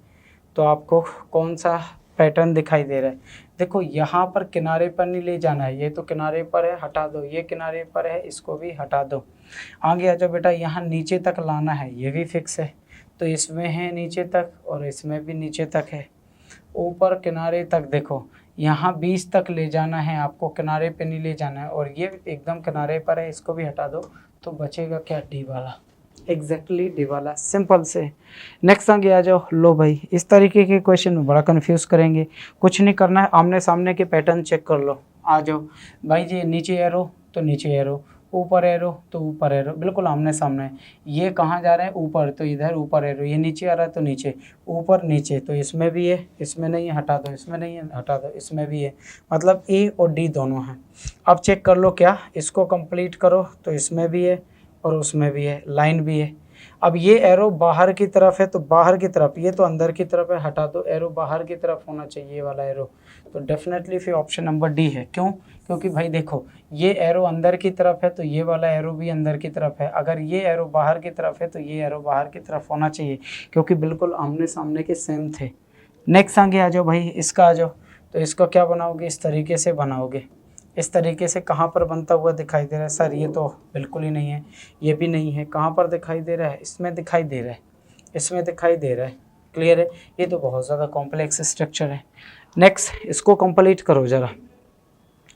तो आपको कौन सा पैटर्न दिखाई दे रहा है। देखो यहाँ पर किनारे पर नहीं ले जाना है, ये तो किनारे पर है, हटा दो। ये किनारे पर है, इसको भी हटा दो। आगे आ जाओ बेटा, यहाँ नीचे तक लाना है, ये भी फिक्स है, तो इसमें है नीचे तक और इसमें भी नीचे तक है। ऊपर किनारे तक देखो, यहाँ 20 तक ले जाना है आपको, किनारे पे नहीं ले जाना है, और ये एकदम किनारे पर है, इसको भी हटा दो। तो बचेगा क्या, डी वाला, एग्जैक्टली डी वाला, सिंपल से। नेक्स्ट आगे आ जाओ। लो भाई इस तरीके के क्वेश्चन में बड़ा कंफ्यूज करेंगे, कुछ नहीं करना है, आमने सामने के पैटर्न चेक कर लो। आ जाओ भाई जी, नीचे एरो तो नीचे एरो, ऊपर एरो तो ऊपर एरो, बिल्कुल आमने सामने। ये कहाँ जा रहे हैं, ऊपर, तो इधर ऊपर एरो। ये नीचे आ रहा है तो नीचे, ऊपर नीचे, तो इसमें भी है, इसमें नहीं है, हटा दो, इसमें नहीं है, हटा दो, इसमें भी है, मतलब ए और डी दोनों हैं। अब चेक कर लो क्या, इसको कंप्लीट करो तो इसमें भी है और उसमें भी है, लाइन भी है। अब ये एरो बाहर की तरफ है तो बाहर की तरफ, ये तो अंदर की तरफ है, हटा दो, एरो बाहर की तरफ होना चाहिए ये वाला एरो। तो डेफिनेटली फिर ऑप्शन नंबर डी है। क्यों? क्योंकि भाई देखो, ये एरो अंदर की तरफ है तो ये वाला एरो भी अंदर की तरफ है। अगर ये एरो बाहर की तरफ है तो ये एरो बाहर की तरफ होना चाहिए, क्योंकि बिल्कुल आमने सामने के सेम थे। नेक्स्ट आगे आ जाओ भाई, इसका आ जाओ। तो इसको क्या बनाओगे, इस तरीके से बनाओगे। इस तरीके से कहाँ पर बनता हुआ दिखाई दे रहा है? सर ये तो बिल्कुल ही नहीं है, ये भी नहीं है। कहाँ पर दिखाई दे रहा है? इसमें दिखाई दे रहा है, इसमें दिखाई दे रहा है। क्लियर है? ये तो बहुत ज़्यादा कॉम्प्लेक्स स्ट्रक्चर है। नेक्स्ट इसको कंप्लीट करो ज़रा,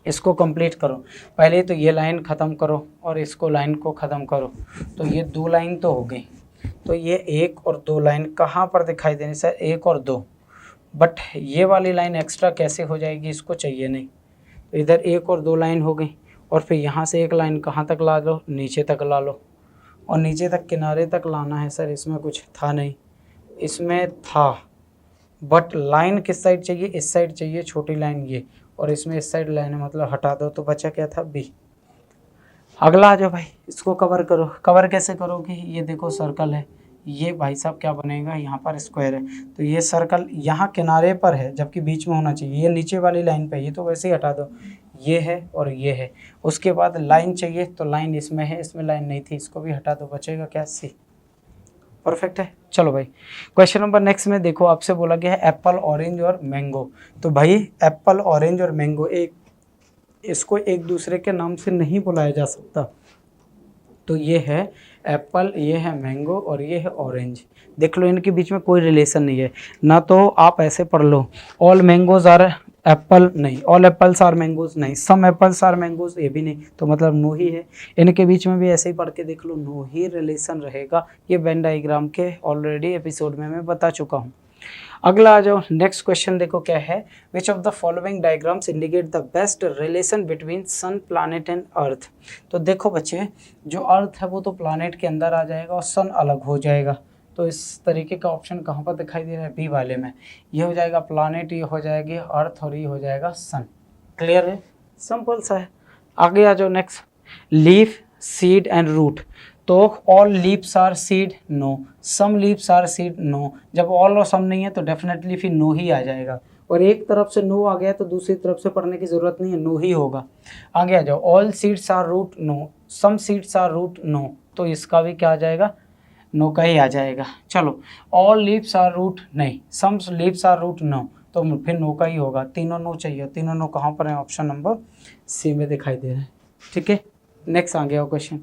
इसको कंप्लीट करो। पहले तो ये लाइन ख़त्म करो और इसको लाइन को ख़त्म करो। तो ये 2 लाइन तो हो गई। तो ये 1 और 2 लाइन कहाँ पर दिखाई देनी सर? 1 और 2। बट ये वाली लाइन एक्स्ट्रा कैसे हो जाएगी? इसको चाहिए नहीं। तो इधर 1 और 2 लाइन हो गई, और फिर यहाँ से एक लाइन कहाँ तक ला लो? नीचे तक ला लो। और नीचे तक किनारे तक लाना है सर, इसमें कुछ था नहीं, इसमें था, बट लाइन किस साइड चाहिए? इस साइड चाहिए, छोटी लाइन ये, और इसमें इस साइड लाइन है, मतलब हटा दो। तो बचा क्या था? बी। अगला आ जाओ भाई, इसको कवर करो। कवर कैसे करोगे? ये देखो सर्कल है, ये भाई साहब क्या बनेगा? यहाँ पर स्क्वायर है, तो ये सर्कल यहाँ किनारे पर है जबकि बीच में होना चाहिए। ये नीचे वाली लाइन पे, ये तो वैसे ही हटा दो। ये है और ये है। उसके बाद लाइन चाहिए, तो लाइन इसमें है, इसमें लाइन नहीं थी, इसको भी हटा दो। बचेगा क्या? सी। परफेक्ट है। चलो भाई, क्वेश्चन नंबर नेक्स्ट में देखो, आपसे बोला गया है एप्पल, ऑरेंज और मैंगो। तो भाई एप्पल, ऑरेंज और मैंगो, इसको एक दूसरे के नाम से नहीं बुलाया जा सकता। तो ये है एप्पल, ये है मैंगो और ये है ऑरेंज। देख लो, इनके बीच में कोई रिलेशन नहीं है ना। तो आप ऐसे पढ़ लो, ऑल मैंगोज आर एप्पल, नहीं, ऑल एप्पल्स आर मैंगोज, नहीं, सम एप्पल्स आर मैंगोज, ये भी नहीं, तो मतलब नो ही है। इनके बीच में भी ऐसे ही पढ़ के देख लो, नो ही रिलेशन रहेगा। ये वेन डायग्राम के ऑलरेडी एपिसोड में मैं बता चुका हूँ। अगला आ जाओ, नेक्स्ट क्वेश्चन देखो क्या है। Which of the following diagrams indicate the best relation between sun, planet and earth. तो देखो बच्चे, जो अर्थ है वो तो प्लानट के अंदर आ जाएगा और सन अलग हो जाएगा। तो इस तरीके का ऑप्शन कहाँ पर दिखाई दे रहा है? बी वाले में। ये हो जाएगा प्लानट, ये हो जाएगी अर्थ और ये हो जाएगा सन। क्लियर है? सिंपल सा है। आगे आ जाओ next, leaf, seed and root. तो all leaves are seed, no, some leaves are seed, no. जब ऑल और सम नहीं है तो डेफिनेटली फिर नो ही आ जाएगा। और एक तरफ से नो आ गया तो दूसरी तरफ से पढ़ने की जरूरत नहीं है, नो ही होगा। आगे आ जाओ, all seeds are root, no, some seeds are root, no. तो इसका भी क्या आ जाएगा? नो का ही आ जाएगा। चलो, ऑल लीव्स आर रूट, नहीं, some leaves are root, no, तो फिर नो का ही होगा। तीनों नो चाहिए, तीनों नो कहाँ पर है? ऑप्शन नंबर सी में दिखाई दे रहा है। ठीक है, नेक्स्ट आ गया क्वेश्चन।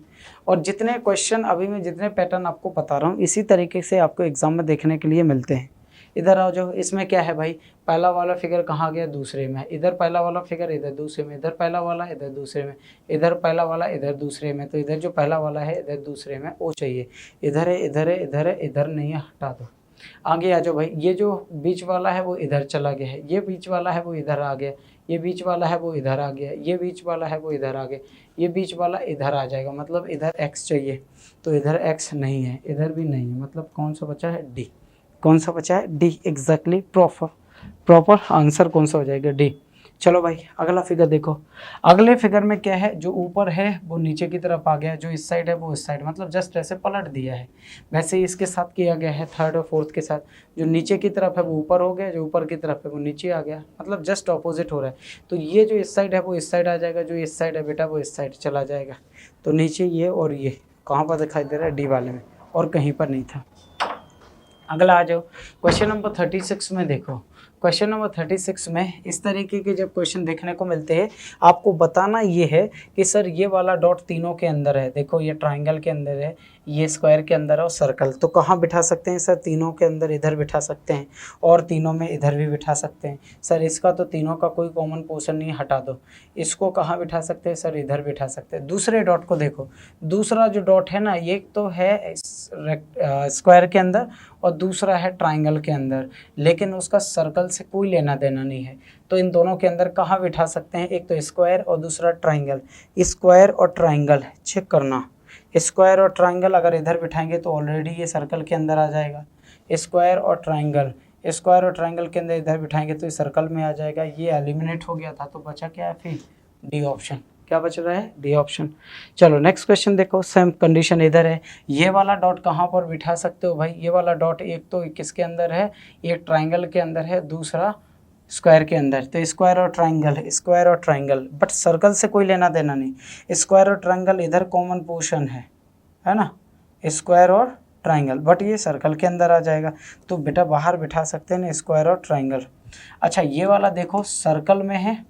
और जितने क्वेश्चन अभी मैं जितने पैटर्न आपको बता रहा हूँ इसी तरीके से आपको एग्जाम में देखने के लिए मिलते हैं। इधर आओ जाओ, इसमें क्या है भाई? पहला वाला फिगर कहाँ गया? दूसरे में। इधर पहला वाला फिगर, इधर दूसरे में। इधर पहला वाला, इधर दूसरे में। इधर पहला वाला, इधर दूसरे में। तो इधर जो पहला वाला है इधर दूसरे में, वो चाहिए। इधर है, इधर है, इधर है, इधर नहीं है, हटा दो। आगे आ जाओ भाई, ये जो बीच वाला है वो इधर चला गया है, ये बीच वाला है वो इधर आ गया, ये बीच वाला है वो इधर आ गया, ये बीच वाला है वो इधर आ गया, ये बीच वाला इधर आ जाएगा, मतलब इधर x चाहिए। तो इधर x नहीं है, इधर भी नहीं है, मतलब कौन सा बचा है? डी। कौन सा बचा है? डी। एग्जैक्टली प्रॉपर आंसर कौन सा हो जाएगा? डी। चलो भाई, अगला फिगर देखो। अगले फिगर में क्या है? जो ऊपर है वो नीचे की तरफ आ गया, जो इस साइड है वो इस साइड, मतलब जस्ट ऐसे पलट दिया है। वैसे ही इसके साथ किया गया है, थर्ड और फोर्थ के साथ। जो नीचे की तरफ है वो ऊपर हो गया, जो ऊपर की तरफ है वो नीचे आ गया, मतलब जस्ट ऑपोजिट हो रहा है। तो ये जो इस साइड है वो इस साइड आ जाएगा, जो इस साइड है बेटा वो इस साइड चला जाएगा। तो नीचे ये और ये कहाँ पर दिखाई दे रहा है? डी वाले में, और कहीं पर नहीं था। अगला आ जाओ, क्वेश्चन नंबर 36 में देखो। क्वेश्चन नंबर 36 में इस तरीके के जब क्वेश्चन देखने को मिलते हैं, आपको बताना ये है कि सर ये वाला डॉट तीनों के अंदर है। देखो, ये ट्रायंगल के अंदर है, ये स्क्वायर के अंदर है और सर्कल। तो कहाँ बिठा सकते हैं सर? तीनों के अंदर इधर बिठा सकते हैं, और तीनों में इधर भी बिठा सकते हैं। सर इसका तो तीनों का कोई कॉमन पोर्शन नहीं, हटा दो। इसको कहाँ बिठा सकते हैं सर? इधर बिठा सकते हैं। दूसरे डॉट को देखो, दूसरा जो डॉट है ना, ये तो है स्क्वायर के अंदर और दूसरा है ट्राइंगल के अंदर, लेकिन उसका सर्कल सर्कल से कोई लेना देना नहीं है, तो इन दोनों के अंदर कहाँ बिठा सकते हैं, एक तो स्क्वायर और दूसरा ट्राइंगल। स्क्वायर और ट्राइंगल चेक करना, स्क्वायर और ट्राइंगल अगर इधर बिठाएंगे तो ऑलरेडी ये सर्कल के अंदर आ जाएगा। स्क्वायर और ट्राइंगल, स्क्वायर और ट्राइंगल के अंदर इधर बिठाएंगे तो ये सर्कल में आ जाएगा। ये एलिमिनेट हो गया था, तो बचा क्या है फिर डी ऑप्शन। क्या बच रहा है, डी ऑप्शन। चलो नेक्स्ट क्वेश्चन देखो, सेम कंडीशन इधर है। ये वाला डॉट कहाँ पर बिठा सकते हो भाई, ये वाला डॉट एक तो किसके अंदर है, एक ट्राइंगल के अंदर है, दूसरा स्क्वायर के अंदर। तो स्क्वायर और ट्राइंगल, स्क्वायर और ट्राइंगल, बट सर्कल से कोई लेना देना नहीं। स्क्वायर और ट्राइंगल इधर कॉमन पोर्शन है ना, स्क्वायर और ट्राइंगल, बट ये सर्कल के अंदर आ जाएगा, तो बेटा बाहर बिठा सकते हैं ना स्क्वायर और ट्राइंगल। अच्छा ये वाला देखो सर्कल में है,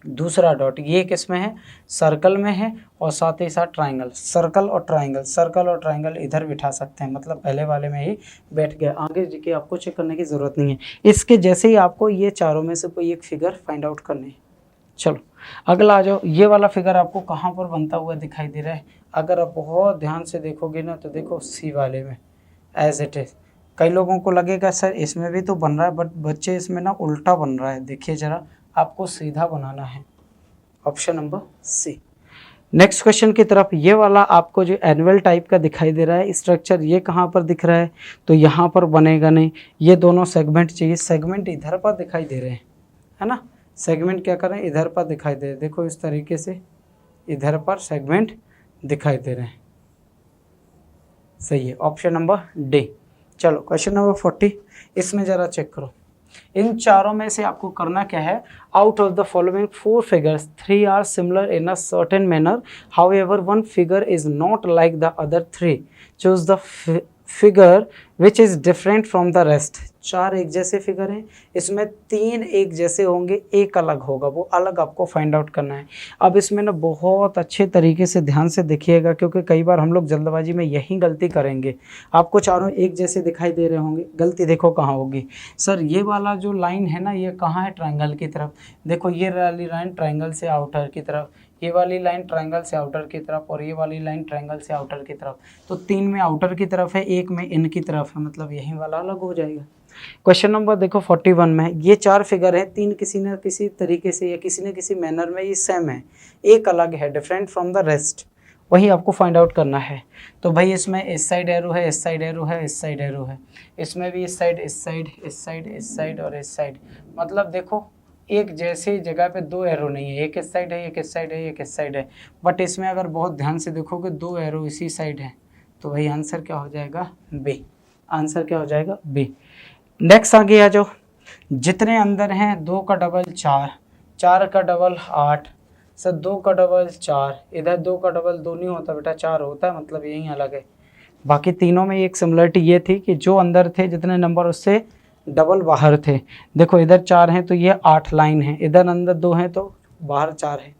दूसरा डॉट ये किस में है, सर्कल में है, और साथ ही साथ ट्राइंगल। सर्कल और ट्राइंगल, सर्कल और ट्राइंगल इधर बिठा सकते हैं, मतलब पहले वाले में ही बैठ गया। आगे जी आपको चेक करने की ज़रूरत नहीं है। इसके जैसे ही आपको ये चारों में से कोई एक फिगर फाइंड आउट करनी है। चलो अगला आ जाओ। ये वाला फिगर आपको कहाँ पर बनता हुआ दिखाई दे रहा है, अगर आप बहुत ध्यान से देखोगे ना तो देखो सी वाले में एज इट इज़। कई लोगों को लगेगा सर इसमें भी तो बन रहा है, बट बच्चे इसमें ना उल्टा बन रहा है। देखिए ज़रा, आपको सीधा बनाना है, option number C. Next question की तरफ, ये वाला आपको जो एनुअल टाइप का दिखाई दे रहा है स्ट्रक्चर, ये कहाँ पर दिख रहा है, तो यहाँ पर बनेगा नहीं। ये दोनों सेगमेंट चाहिए, सेगमेंट इधर पर दिखाई दे रहे हैं, है ना। सेगमेंट क्या कर रहे हैं, इधर पर दिखाई दे रहे हैं। देखो इस तरीके से इधर पर सेगमेंट दिखाई दे रहे हैं। सही है, ऑप्शन नंबर डी। चलो क्वेश्चन नंबर 40, इसमें ज़रा चेक करो। इन चारों में से आपको करना क्या है, out of the following 4 figures 3 are similar in a certain manner, however one figure is not like the other 3, choose the figure which is different from the rest. 4 एक जैसे फिगर हैं, इसमें 3 एक जैसे होंगे, एक अलग होगा, वो अलग आपको फाइंड आउट करना है। अब इसमें ना बहुत अच्छे तरीके से ध्यान से देखिएगा, क्योंकि कई बार हम लोग जल्दबाजी में यही गलती करेंगे। आपको चारों एक जैसे दिखाई दे रहे होंगे, गलती देखो कहाँ होगी। सर ये वाला जो लाइन है ना, ये कहाँ है, ट्रायंगल की तरफ। देखो ये वाली लाइन ट्रायंगल से आउटर की तरफ, ये वाली लाइन ट्रायंगल से आउटर की तरफ, और ये वाली लाइन ट्रायंगल से आउटर की तरफ। तो 3 में आउटर की तरफ है, 1 में इन की तरफ है, मतलब यही वाला अलग हो जाएगा। क्वेश्चन नंबर देखो 41 में, ये 4 फिगर है, 3 किसी न किसी तरीके से या किसी न किसी मैनर में ये सेम है, एक अलग है, डिफरेंट फ्रॉम द रेस्ट, वही आपको फाइंड आउट करना है। तो भाई इसमें इस साइड एरो है, इस साइड एरो है, इस साइड एरो है, इसमें भी इस साइड, इस साइड, इस साइड, इस साइड और इस साइड। मतलब देखो एक जैसे जगह पे 2 एरो नहीं है, एक इस साइड है, एक इस साइड है, एक इस साइड है, बट इसमें अगर बहुत ध्यान से देखोगे 2 एरो इसी साइड है। तो भाई आंसर क्या हो जाएगा, बी। आंसर क्या हो जाएगा, बी। नेक्स्ट आगे आ जाओ। जितने अंदर हैं 2 का डबल 4, 4 का डबल 8, सर 2 का डबल 4, इधर 2 का डबल 2 नहीं होता बेटा, 4 होता है, मतलब यही अलग है। बाकी तीनों में एक सिमिलरिटी ये थी कि जो अंदर थे जितने नंबर उससे डबल बाहर थे। देखो इधर 4 हैं तो ये 8 लाइन है, इधर अंदर 2 हैं तो बाहर 4 है।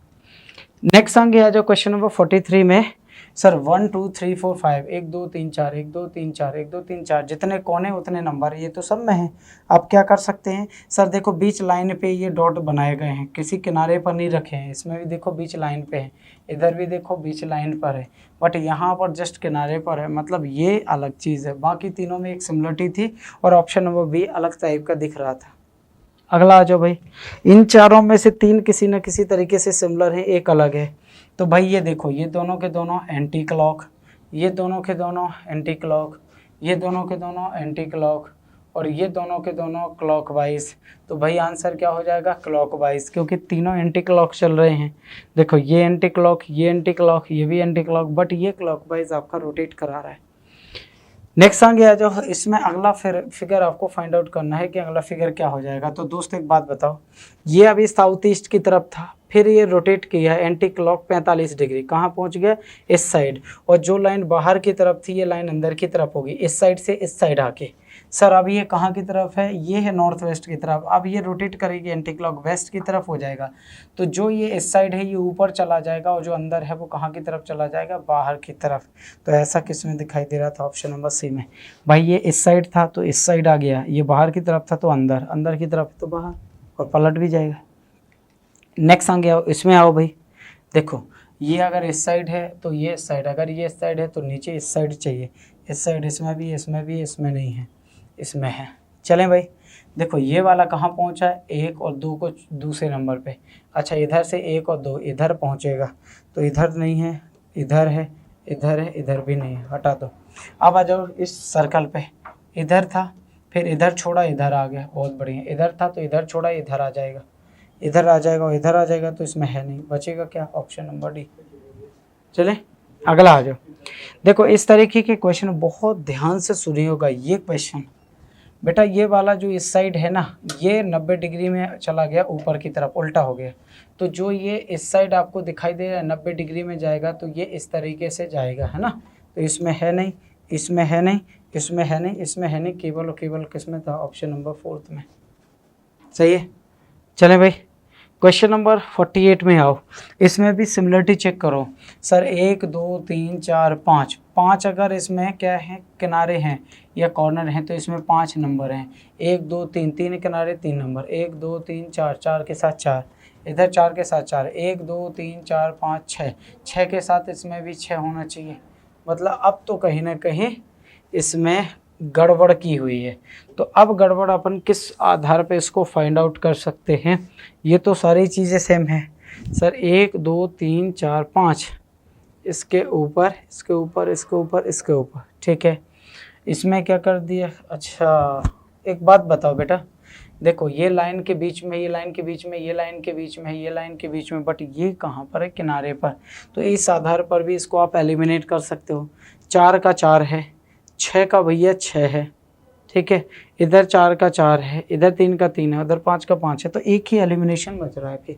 नेक्स्ट आगे आ जाओ क्वेश्चन नंबर 43 में। सर 1 2 3 4 5, 1 2 3 4, 1 2 3 4, 1 2 3 4, जितने कोने उतने नंबर, ये तो सब में है। आप क्या कर सकते हैं, सर देखो बीच लाइन पे ये डॉट बनाए गए हैं, किसी किनारे पर नहीं रखे हैं। इसमें भी देखो बीच लाइन पे है, इधर भी देखो बीच लाइन पर है, बट यहाँ पर जस्ट किनारे पर है, मतलब ये अलग चीज़ है। बाकी तीनों में एक सिमिलरिटी थी और ऑप्शन नंबर बी अलग टाइप का दिख रहा था। अगला आ जाओ भाई, इन चारों में से 3 किसी न किसी तरीके से सिमिलर हैं, एक अलग है। तो भाई ये देखो, ये दोनों के दोनों एंटी क्लॉक, ये दोनों के दोनों एंटी क्लॉक, ये दोनों के दोनों एंटी क्लॉक, और ये दोनों के दोनों क्लॉकवाइज। तो भाई आंसर क्या हो जाएगा, क्लॉकवाइज, क्योंकि तीनों एंटी क्लॉक चल रहे हैं। देखो ये एंटी क्लॉक, ये एंटी क्लॉक, ये भी एंटी क्लॉक, बट ये क्लॉकवाइज आपका रोटेट करा रहा है। नेक्स्ट आगे आ जाओ। इसमें अगला फिगर आपको फाइंड आउट करना है कि अगला फिगर क्या हो जाएगा। तो दोस्त एक बात बताओ, ये अभी साउथ ईस्ट की तरफ था, फिर ये रोटेट किया एंटी क्लॉक 45 डिग्री, कहाँ पहुँच गया, इस साइड। और जो लाइन बाहर की तरफ थी ये लाइन अंदर की तरफ होगी, इस साइड से इस साइड आके। सर अब ये कहाँ की तरफ है, ये है नॉर्थ वेस्ट की तरफ। अब ये रोटेट करेगी एंटी क्लॉक वेस्ट की तरफ हो जाएगा, तो जो ये इस साइड है ये ऊपर चला जाएगा, और जो अंदर है वो कहाँ की तरफ चला जाएगा, बाहर की तरफ। तो ऐसा किस में दिखाई दे रहा था, ऑप्शन नंबर सी में। भाई ये इस साइड था तो इस साइड आ गया, ये बाहर की तरफ था तो अंदर, अंदर की तरफ तो बाहर, और पलट भी जाएगा। नेक्स्ट आगे आओ, इसमें आओ भाई। देखो ये अगर इस साइड है तो ये इस साइड, अगर ये इस साइड है तो नीचे इस साइड चाहिए, इस साइड इसमें भी, इसमें भी, इसमें नहीं है, इसमें है। चलें भाई, देखो ये वाला कहाँ पहुँचा है, 1 और 2 को दूसरे नंबर पे। अच्छा इधर से 1 और 2 इधर पहुँचेगा, तो इधर नहीं है, इधर है, इधर है, इधर भी नहीं है, हटा दो। अब आ जाओ इस सर्कल पे, इधर था फिर इधर छोड़ा इधर आ गया, बहुत बढ़िया। इधर था तो इधर छोड़ा इधर आ जाएगा, इधर आ जाएगा और इधर आ जाएगा, तो इसमें है नहीं, बचेगा क्या, ऑप्शन नंबर डी। चले अगला आ जाओ। देखो इस तरीके के क्वेश्चन बहुत ध्यान से सुनिएगा। ये क्वेश्चन बेटा, ये वाला जो इस साइड है ना, ये 90 डिग्री में चला गया ऊपर की तरफ, उल्टा हो गया। तो जो ये इस साइड आपको दिखाई दे रहा है 90 डिग्री में जाएगा, तो ये इस तरीके से जाएगा, है ना। तो इसमें है नहीं, इसमें है नहीं, इसमें है नहीं, इसमें है नहीं, केवल और केवल किसमें था, ऑप्शन नंबर 4 में। सही है। चलें भाई क्वेश्चन नंबर 48 में आओ। इसमें भी सिमिलरिटी चेक करो। सर 1 2 3 4 5 5 अगर इसमें क्या है, किनारे हैं या कॉर्नर हैं, तो इसमें 5 नंबर हैं। 1 2 3 3 किनारे 3 नंबर, 1 2 3 4 4 के साथ 4, इधर 4 के साथ 4, 1 2 3 4 5 6 6 के साथ इसमें भी 6 होना चाहिए। मतलब अब तो कहीं ना कहीं इसमें गड़बड़ की हुई है। तो अब गड़बड़ अपन किस आधार पे इसको फाइंड आउट कर सकते हैं, ये तो सारी चीज़ें सेम है। सर 1 2 3 4 5 इसके ऊपर, इसके ऊपर, इसके ऊपर, इसके ऊपर, ठीक है। इसमें क्या कर दिया, अच्छा एक बात बताओ बेटा, देखो ये लाइन के बीच में, ये लाइन के बीच में, ये लाइन के बीच में, ये लाइन के बीच में, बट ये कहाँ पर है, किनारे पर। तो इस आधार पर भी इसको आप एलिमिनेट कर सकते हो। 4 का 4 है, 6 का भैया 6 है, ठीक है। इधर 4 का 4 है, इधर 3 का 3 है, उधर 5 का 5 है, तो एक ही एलिमिनेशन बच रहा है फिर।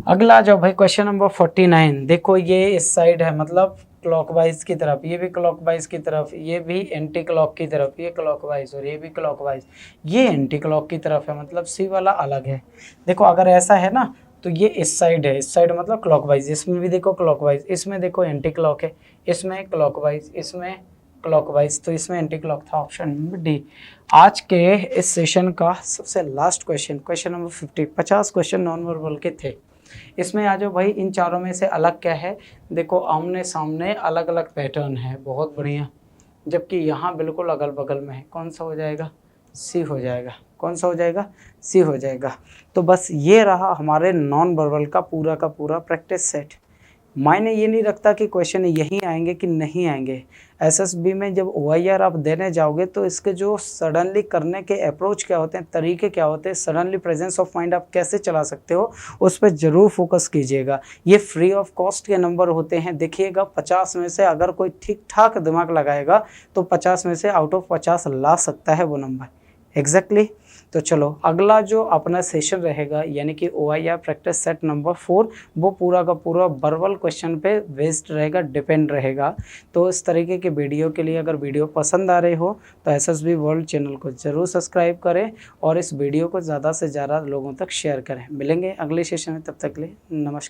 अगला जाओ भाई क्वेश्चन नंबर 49। देखो ये इस साइड है, मतलब क्लॉकवाइज की तरफ, ये भी क्लॉकवाइज की तरफ, ये भी एंटी क्लॉक की तरफ, ये क्लॉकवाइज और ये भी क्लॉकवाइज, ये एंटी क्लॉक की तरफ है, मतलब सी वाला अलग है। देखो अगर ऐसा है ना, तो ये इस साइड है, इस साइड मतलब क्लॉकवाइज, इसमें भी देखो क्लॉकवाइज, इसमें देखो एंटी क्लॉक है, इसमें क्लॉकवाइज, इसमें क्लॉकवाइज, तो इसमें एंटी क्लॉक था, ऑप्शन नंबर डी। आज के इस सेशन का सबसे last question, question number 50 question non verbal के थे। इसमें आ जाओ भाई, इन चारों में से अलग क्या है, देखो आमने सामने अलग अलग पैटर्न है, बहुत बढ़िया। जबकि यहाँ बिल्कुल अगल बगल में है, कौन सा हो जाएगा, सी हो जाएगा। कौन सा हो जाएगा, सी हो जाएगा। तो बस ये रहा हमारे नॉन वर्बल का पूरा प्रैक्टिस सेट। मायने ये नहीं रखता कि क्वेश्चन यहीं आएंगे कि नहीं आएंगे। एसएसबी में जब ओआईआर आप देने जाओगे, तो इसके जो सडनली करने के अप्रोच क्या होते हैं, तरीके क्या होते हैं, सडनली प्रेजेंस ऑफ माइंड आप कैसे चला सकते हो, उस पर ज़रूर फोकस कीजिएगा। ये फ्री ऑफ कॉस्ट के नंबर होते हैं। देखिएगा 50 में से अगर कोई ठीक ठाक दिमाग लगाएगा, तो 50 में से आउट ऑफ 50 ला सकता है वो नंबर एग्जैक्टली। तो चलो अगला जो अपना सेशन रहेगा, यानी कि ओआईआर प्रैक्टिस सेट नंबर 4, वो पूरा का पूरा वर्बल क्वेश्चन पे बेस्ड रहेगा, डिपेंड रहेगा। तो इस तरीके के वीडियो के लिए अगर वीडियो पसंद आ रहे हो, तो एसएसबी वर्ल्ड चैनल को ज़रूर सब्सक्राइब करें और इस वीडियो को ज़्यादा से ज़्यादा लोगों तक शेयर करें। मिलेंगे अगले सेशन में, तब तक के लिए नमस्कार।